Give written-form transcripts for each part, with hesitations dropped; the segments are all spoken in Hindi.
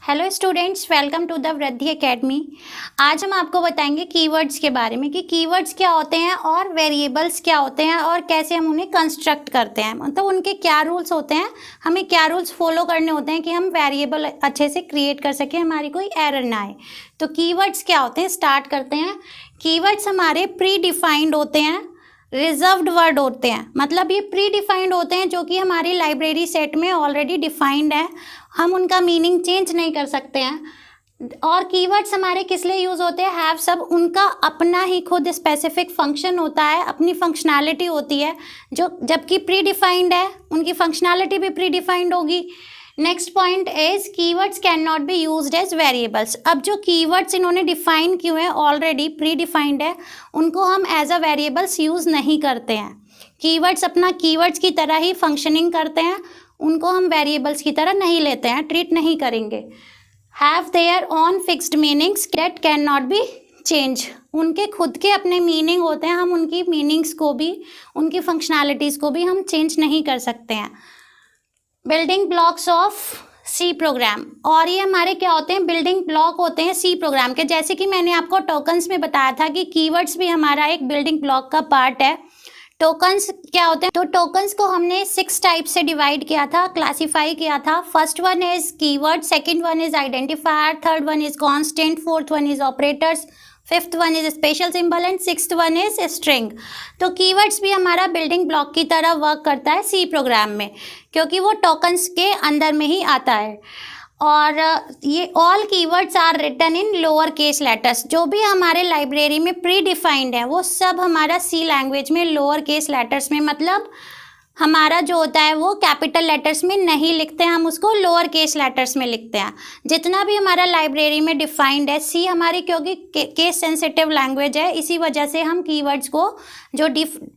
Hello students, welcome to the Vriddhi academy. आज हम आपको बताएंगे कीवर्ड्स के बारे में कि कीवर्ड्स क्या होते हैं और वेरिएबल्स क्या होते हैं और कैसे हम उन्हें कंस्ट्रक्ट करते हैं, मतलब उनके क्या रूल्स होते हैं, हमें क्या रूल्स फॉलो करने होते हैं कि हम वेरिएबल अच्छे से क्रिएट कर सकें, हमारी कोई एरर ना आए। तो कीवर्ड्स क्या होते हैं, स्टार्ट करते हैं। कीवर्ड्स हमारे प्री डिफाइंड होते हैं, रिजर्व्ड वर्ड होते हैं, मतलब ये प्री डिफाइंड होते हैं जो कि हमारी लाइब्रेरी सेट में ऑलरेडी डिफाइंड है, हम उनका मीनिंग चेंज नहीं कर सकते हैं। और कीवर्ड्स हमारे किस लिए यूज़ होते हैं, हैव सब उनका अपना ही खुद स्पेसिफिक फंक्शन होता है, अपनी फंक्शनैलिटी होती है, जो जबकि प्री डिफाइंड है उनकी फंक्शनैलिटी भी प्री डिफाइंड होगी। Next point is keywords can not be used as variables. अब जो कीवर्ड्स इन्होंने डिफाइन किए हैं ऑलरेडी प्री डिफाइंड है, उनको हम एज अ वेरिएबल्स यूज़ नहीं करते हैं। कीवर्ड्स अपना कीवर्ड्स की तरह ही फंक्शनिंग करते हैं, उनको हम वेरिएबल्स की तरह नहीं लेते हैं, ट्रीट नहीं करेंगे। Have their on fixed meanings that can not B change. उनके खुद के अपने मीनिंग होते हैं, हम उनकी मीनिंग्स को भी, उनकी फंक्शनैलिटीज़ को भी हम चेंज नहीं कर सकते हैं। Building blocks of C program, और ये हमारे क्या होते हैं, बिल्डिंग ब्लॉक होते हैं सी प्रोग्राम के। जैसे कि मैंने आपको टोकन्स में बताया था कि कीवर्ड्स भी हमारा एक बिल्डिंग ब्लॉक का पार्ट है। टोकन्स क्या होते हैं, तो टोकन्स को हमने 6 टाइप से डिवाइड किया था, क्लासीफाई किया था। First one is keyword, second one is identifier, third one is constant, fourth one is operators, fifth one is special symbol and sixth one is string. तो कीवर्ड्स भी हमारा बिल्डिंग ब्लॉक की तरह वर्क करता है सी प्रोग्राम में, क्योंकि वो टोकन्स के अंदर में ही आता है। और ये all keywords are written in lower case letters. जो भी हमारे लाइब्रेरी में प्री डिफाइंड है वो सब हमारा सी लैंग्वेज में लोअर केस लेटर्स में, मतलब हमारा जो होता है वो कैपिटल लेटर्स में नहीं लिखते हैं, हम उसको लोअर केस लेटर्स में लिखते हैं। जितना भी हमारा लाइब्रेरी में डिफाइंड है, सी हमारी क्योंकि केस सेंसिटिव लैंग्वेज है, इसी वजह से हम कीवर्ड्स को जो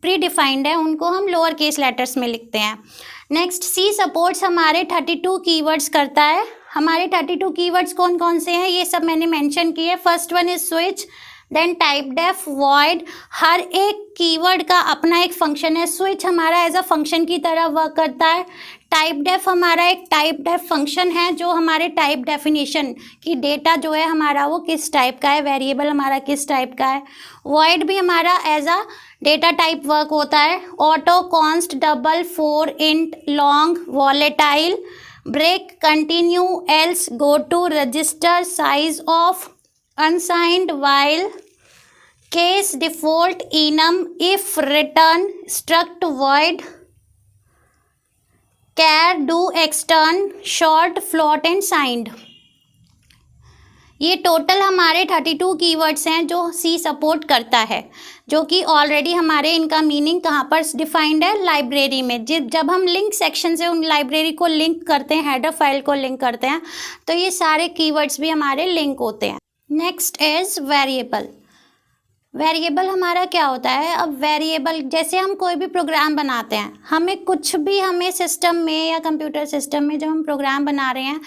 प्री डिफाइंड है उनको हम लोअर केस लेटर्स में लिखते हैं। नेक्स्ट, सी सपोर्ट्स हमारे 32 कीवर्ड्स करता है। हमारे 32 कीवर्ड्स कौन कौन से हैं ये सब मैंने मेंशन किए। First one is switch, then typedef, void. हर एक कीवर्ड का अपना एक फंक्शन है। स्विच हमारा एज अ फंक्शन की तरह वर्क करता है। टाइप डेफ हमारा एक टाइप डेफ फंक्शन है जो हमारे टाइप डेफिनेशन की डेटा जो है हमारा वो किस टाइप का है, वेरिएबल हमारा किस टाइप का है। वॉइड भी हमारा as a data type work होता है। Auto, const, double, for, int, long, volatile, break, continue, else, go to, register, size of, unsigned, while, case, default, enum, if, return, struct, void, char, do, extern, short, float and signed। ये टोटल हमारे 32 कीवर्ड्स हैं जो सी सपोर्ट करता है, जो कि ऑलरेडी हमारे इनका मीनिंग कहाँ पर डिफाइंड है, लाइब्रेरी में। जब हम लिंक सेक्शन से उन लाइब्रेरी को लिंक करते हैं, हेडर फाइल को लिंक करते हैं, तो ये सारे कीवर्ड्स भी हमारे लिंक होते हैं। Next is variable. वेरिएबल हमारा क्या होता है, अब वेरिएबल जैसे हम कोई भी प्रोग्राम बनाते हैं, हमें सिस्टम में या कंप्यूटर सिस्टम में जब हम प्रोग्राम बना रहे हैं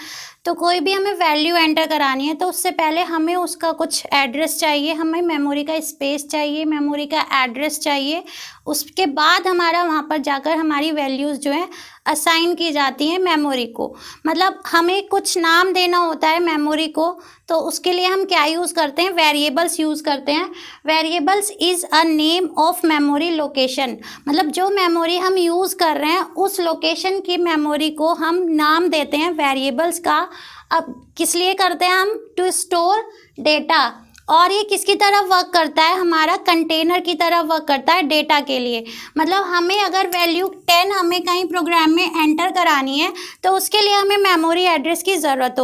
तो कोई भी हमें वैल्यू एंटर करानी है, तो उससे पहले हमें उसका कुछ एड्रेस चाहिए, हमें मेमोरी का स्पेस चाहिए, मेमोरी का एड्रेस चाहिए। उसके बाद हमारा वहाँ पर जाकर हमारी वैल्यूज़ जो है असाइन की जाती हैं मेमोरी को, मतलब हमें कुछ नाम देना होता है मेमोरी को। तो उसके लिए हम क्या यूज़ करते हैं, वेरिएबल्स यूज़ करते हैं। Variables is a name of memory location, मतलब जो मेमोरी हम यूज़ कर रहे हैं उस लोकेशन की मेमोरी को हम नाम देते हैं वेरिएबल्स का। अब किस लिए करते हैं हम, टू स्टोर डेटा। और ये किसकी तरह वर्क करता है, हमारा कंटेनर की तरह वर्क करता है डेटा के लिए। मतलब हमें अगर वैल्यू 10 हमें कहीं प्रोग्राम में एंटर करानी है तो उसके लिए हमें मेमोरी एड्रेस की ज़रूरत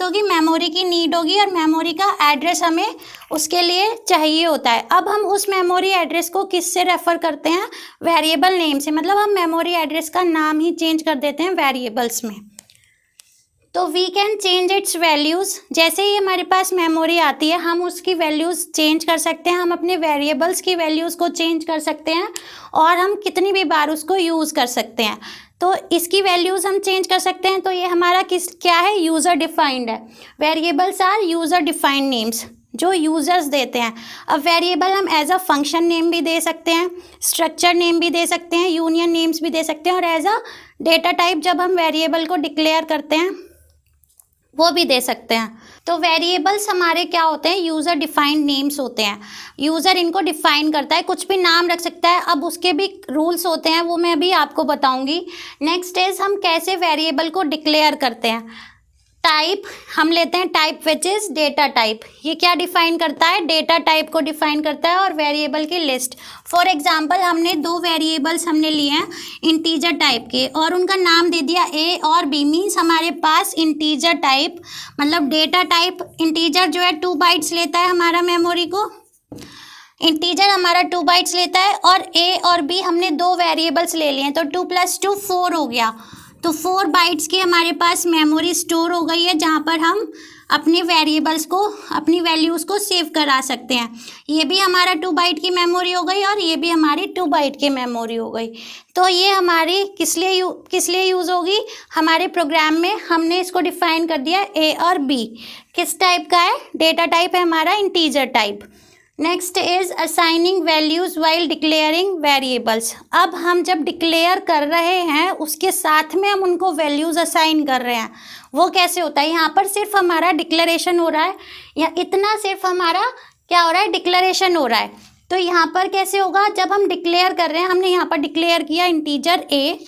होगी, मेमोरी की नीड होगी और मेमोरी का एड्रेस हमें उसके लिए चाहिए होता है। अब हम उस मेमोरी एड्रेस को किस से रेफ़र करते हैं, वेरिएबल नेम से, मतलब हम मेमोरी एड्रेस का नाम ही चेंज कर देते हैं वेरिएबल्स में। तो we can change its values. जैसे ही हमारे पास मेमोरी आती है हम उसकी वैल्यूज़ चेंज कर सकते हैं, हम अपने वेरिएबल्स की वैल्यूज़ को चेंज कर सकते हैं और हम कितनी भी बार उसको यूज़ कर सकते हैं। तो इसकी वैल्यूज़ हम चेंज कर सकते हैं। तो ये हमारा क्या है, यूज़र डिफाइंड है। Variables are user defined names जो यूज़र्स देते हैं। अब वेरिएबल हम एज अ फंक्शन नेम भी दे सकते हैं, स्ट्रक्चर नेम भी दे सकते हैं, यूनियन नेम्स भी दे सकते हैं, और एज अ डेटा टाइप जब हम वेरिएबल को डिक्लेयर करते हैं वो भी दे सकते हैं। तो वेरिएबल्स हमारे क्या होते हैं, यूज़र डिफाइंड नेम्स होते हैं। यूज़र इनको डिफाइन करता है, कुछ भी नाम रख सकता है। अब उसके भी रूल्स होते हैं, वो मैं अभी आपको बताऊंगी। नेक्स्ट इज हम कैसे वेरिएबल को डिक्लेयर करते हैं। टाइप हम लेते हैं, type which is data type. ये क्या डिफाइन करता है, डेटा टाइप को डिफाइन करता है और वेरिएबल की लिस्ट। फॉर एग्जांपल हमने दो वेरिएबल्स हमने लिए हैं इंटीजर टाइप के और उनका नाम दे दिया ए और बी, मीन्स हमारे पास इंटीजर टाइप मतलब डेटा टाइप इंटीजर जो है 2 बाइट्स लेता है हमारा मेमोरी को। इंटीजर हमारा 2 बाइट्स लेता है और ए और बी हमने दो वेरिएबल्स ले लिए हैं, तो 2 + 2 4 हो गया। तो 4 बाइट्स की हमारे पास मेमोरी स्टोर हो गई है, जहाँ पर हम अपने वेरिएबल्स को, अपनी वैल्यूज़ को सेव करा सकते हैं। ये भी हमारा 2 बाइट की मेमोरी हो गई और ये भी हमारी 2 बाइट की मेमोरी हो गई। तो ये हमारी किस लिए यूज़ होगी, हमारे प्रोग्राम में हमने इसको डिफाइन कर दिया ए और बी। किस टाइप का है, डेटा टाइप है हमारा integer type. Next is assigning values while declaring variables. अब हम जब डिक्लेयर कर रहे हैं उसके साथ में हम उनको वैल्यूज़ असाइन कर रहे हैं। वो कैसे होता है, यहाँ पर सिर्फ हमारा डिक्लेरेशन हो रहा है, या इतना सिर्फ हमारा क्या हो रहा है, डिक्लेरेशन हो रहा है। तो यहाँ पर कैसे होगा, जब हम डिक्लेयर कर रहे हैं, हमने यहाँ पर डिक्लेयर किया इंटीजर ए,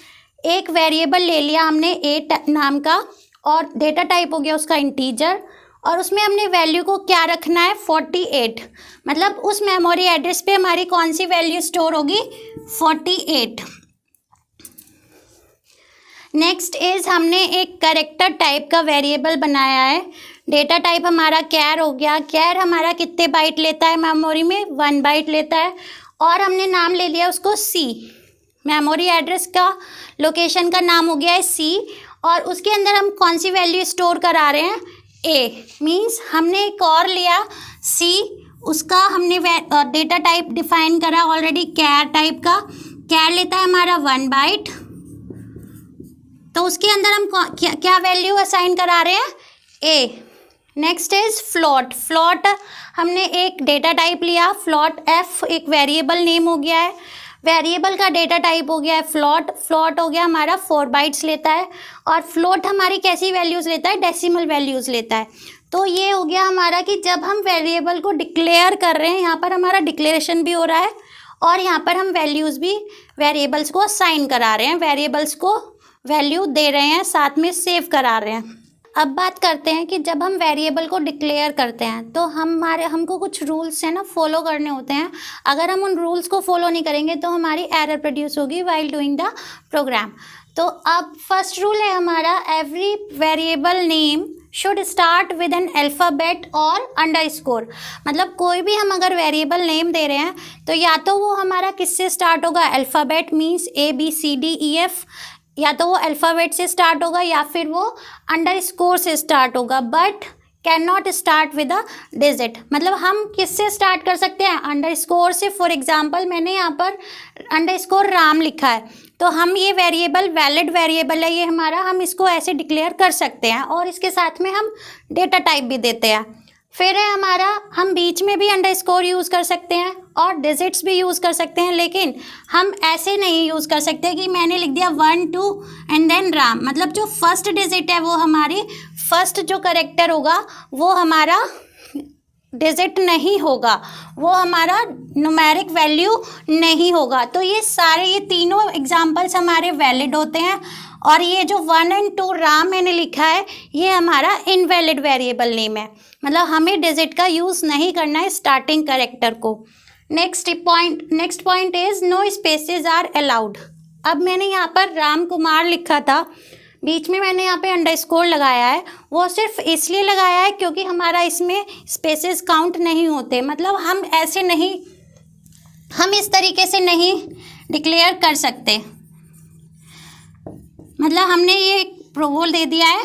एक वेरिएबल ले लिया हमने ए नाम का और डेटा टाइप हो गया उसका इंटीजर, और उसमें हमने वैल्यू को क्या रखना है 48, मतलब उस मेमोरी एड्रेस पे हमारी कौन सी वैल्यू स्टोर होगी 48। नेक्स्ट इज हमने एक कैरेक्टर टाइप का वेरिएबल बनाया है। डेटा टाइप हमारा कैर हो गया। कैर हमारा कितने बाइट लेता है मेमोरी में, 1 बाइट लेता है, और हमने नाम ले लिया उसको सी। मेमोरी एड्रेस का लोकेशन का नाम हो गया है सी, और उसके अंदर हम कौन सी वैल्यू स्टोर करा रहे हैं, ए। मीन्स हमने एक और लिया सी, उसका हमने डेटा टाइप डिफाइन करा ऑलरेडी कैर टाइप का। कैर लेता है हमारा 1 बाइट, तो उसके अंदर हम क्या वैल्यू असाइन करा रहे हैं, A. Next is float. Float हमने एक डेटा टाइप लिया, फ्लोट एफ एक वेरिएबल नेम हो गया है, वेरिएबल का डेटा टाइप हो गया है फ्लोट। फ्लोट हो गया हमारा 4 बाइट्स लेता है, और फ्लोट हमारी कैसी वैल्यूज़ लेता है, डेसिमल वैल्यूज़ लेता है। तो ये हो गया हमारा कि जब हम वेरिएबल को डिक्लेयर कर रहे हैं, यहाँ पर हमारा डिक्लेरेशन भी हो रहा है और यहाँ पर हम वैल्यूज़ भी वेरिएबल्स को असाइन करा रहे हैं, वेरिएबल्स को वैल्यू दे रहे हैं, साथ में सेव करा रहे हैं। अब बात करते हैं कि जब हम वेरिएबल को डिक्लेयर करते हैं तो हमको कुछ रूल्स है ना फॉलो करने होते हैं। अगर हम उन रूल्स को फॉलो नहीं करेंगे तो हमारी एरर प्रोड्यूस होगी वाइल डूइंग द प्रोग्राम। तो अब फर्स्ट रूल है हमारा, every variable name should start with N alphabet और अंडरस्कोर। मतलब कोई भी हम अगर वेरिएबल नेम दे रहे हैं तो या तो वो हमारा किससे स्टार्ट होगा, अल्फ़ाबेट मीन्स ABCDEF, या तो वो अल्फ़ाबेट से स्टार्ट होगा या फिर वो अंडरस्कोर से स्टार्ट होगा, but can not start with a digit. मतलब हम किससे स्टार्ट कर सकते हैं, अंडरस्कोर से। फॉर एग्जांपल मैंने यहाँ पर अंडरस्कोर राम लिखा है, तो हम ये वेरिएबल वैलिड वेरिएबल है ये हमारा, हम इसको ऐसे डिक्लेयर कर सकते हैं और इसके साथ में हम डेटा टाइप भी देते हैं। फिर है हमारा, हम बीच में भी अंडरस्कोर यूज़ कर सकते हैं और डिजिट्स भी यूज़ कर सकते हैं, लेकिन हम ऐसे नहीं यूज़ कर सकते कि मैंने लिख दिया 1 2 एंड देन राम। मतलब जो फर्स्ट डिजिट है वो हमारी फर्स्ट जो करेक्टर होगा वो हमारा डिजिट नहीं होगा, वो हमारा न्यूमेरिक वैल्यू नहीं होगा। तो ये तीनों एग्जांपल्स हमारे वैलिड होते हैं, और ये जो 1 और 2 राम मैंने लिखा है ये हमारा इनवैलिड वेरिएबल नेम है। मतलब हमें डिजिट का यूज़ नहीं करना है स्टार्टिंग करेक्टर को। Next point is no spaces are allowed. अब मैंने यहाँ पर राम कुमार लिखा था, बीच में मैंने यहाँ पे अंडरस्कोर लगाया है, वो सिर्फ इसलिए लगाया है क्योंकि हमारा इसमें स्पेसेस काउंट नहीं होते। मतलब हम ऐसे नहीं, हम इस तरीके से नहीं डिक्लेयर कर सकते। मतलब हमने ये प्रोवोल दे दिया है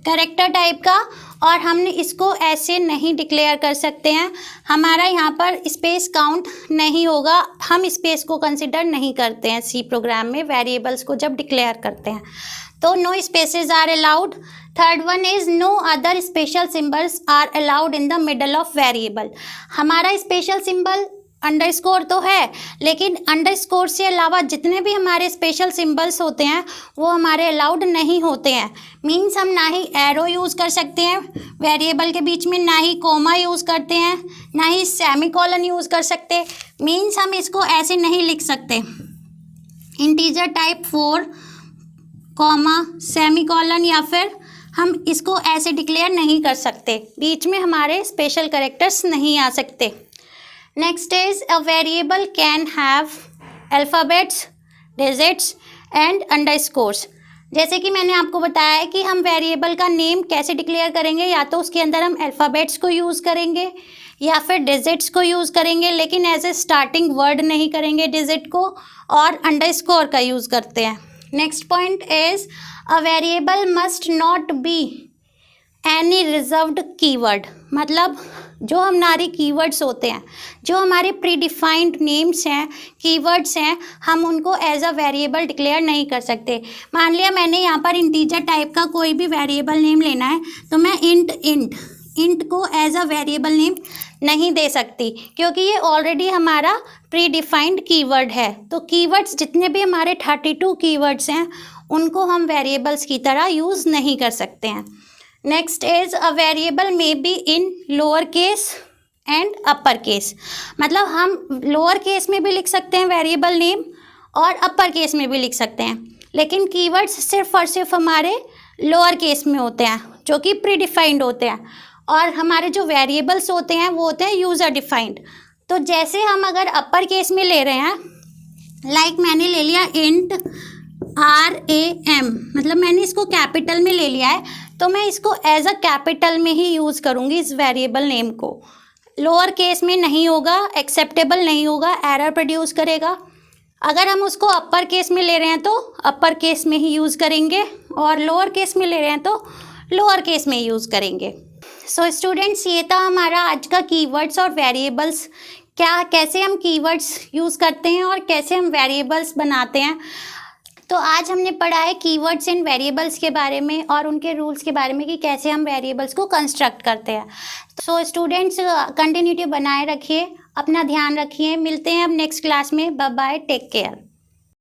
कैरेक्टर टाइप का, और हमने इसको ऐसे नहीं डिक्लेयर कर सकते हैं, हमारा यहाँ पर स्पेस काउंट नहीं होगा, हम स्पेस को कंसिडर नहीं करते हैं सी प्रोग्राम में वेरिएबल्स को जब डिक्लेयर करते हैं। तो no spaces are allowed. Third one is no other special symbols are allowed in the middle of variable. हमारा स्पेशल सिंबल अंडरस्कोर तो है, लेकिन अंडरस्कोर से अलावा जितने भी हमारे स्पेशल सिंबल्स होते हैं वो हमारे अलाउड नहीं होते हैं। मीन्स हम ना ही एरो यूज़ कर सकते हैं वेरिएबल के बीच में, ना ही कोमा यूज़ करते हैं, ना ही सेमीकोलन यूज़ कर सकते। मीन्स हम इसको ऐसे नहीं लिख सकते इंटीजर टाइप 4 कॉमा सेमीकोलन, या फिर हम इसको ऐसे डिक्लेयर नहीं कर सकते, बीच में हमारे स्पेशल कैरेक्टर्स नहीं आ सकते। Next is a variable can have alphabets, digits and underscores. जैसे कि मैंने आपको बताया है कि हम वेरिएबल का नेम कैसे डिक्लेयर करेंगे, या तो उसके अंदर हम अल्फ़ाबेट्स को यूज़ करेंगे या फिर डिजिट्स को यूज़ करेंगे, लेकिन एज ए स्टार्टिंग वर्ड नहीं करेंगे डिजिट को, और अंडरस्कोर का यूज़ करते हैं। Next point is a variable must not be any reserved keyword. मतलब जो हमारे कीवर्ड्स होते हैं, जो हमारे प्री डिफाइंड नेम्स हैं, कीवर्ड्स हैं, हम उनको एज अ वेरिएबल डिक्लेयर नहीं कर सकते। मान लिया मैंने यहाँ पर इंटीजर टाइप का कोई भी वेरिएबल नेम लेना है, तो मैं इंट को एज अ वेरिएबल नेम नहीं दे सकती, क्योंकि ये ऑलरेडी हमारा प्री डिफाइंड कीवर्ड है। तो कीवर्ड्स जितने भी हमारे 32 कीवर्ड्स हैं उनको हम वेरिएबल्स की तरह यूज़ नहीं कर सकते हैं। Next is a variable may be in lower case and upper case. मतलब हम लोअर केस में भी लिख सकते हैं वेरिएबल नेम और अपर केस में भी लिख सकते हैं, लेकिन कीवर्ड्स सिर्फ और सिर्फ हमारे लोअर केस में होते हैं जो कि प्री डिफाइंड होते हैं, और हमारे जो वेरिएबल्स होते हैं वो होते हैं यूज़र डिफाइंड। तो जैसे हम अगर अपर केस में ले रहे हैं, लाइक मैंने ले लिया इंट RAM, मतलब मैंने इसको कैपिटल में ले लिया है, तो मैं इसको एज अ कैपिटल में ही यूज़ करूँगी इस वेरिएबल नेम को। लोअर केस में नहीं होगा, एक्सेप्टेबल नहीं होगा, एरर प्रोड्यूस करेगा। अगर हम उसको अपर केस में ले रहे हैं तो अपर केस में ही यूज़ करेंगे, और लोअर केस में ले रहे हैं तो लोअर केस में यूज़ करेंगे। सो स्टूडेंट्स, ये था हमारा आज का कीवर्ड्स और वेरिएबल्स, कैसे हम कीवर्ड्स यूज़ करते हैं और कैसे हम वेरिएबल्स बनाते हैं। तो आज हमने पढ़ा है कीवर्ड्स एंड वेरिएबल्स के बारे में और उनके रूल्स के बारे में कि कैसे हम वेरिएबल्स को कंस्ट्रक्ट करते हैं। सो स्टूडेंट्स, कंटिन्यूटी बनाए रखिए, अपना ध्यान रखिए। मिलते हैं अब नेक्स्ट क्लास में। Bye bye, take care.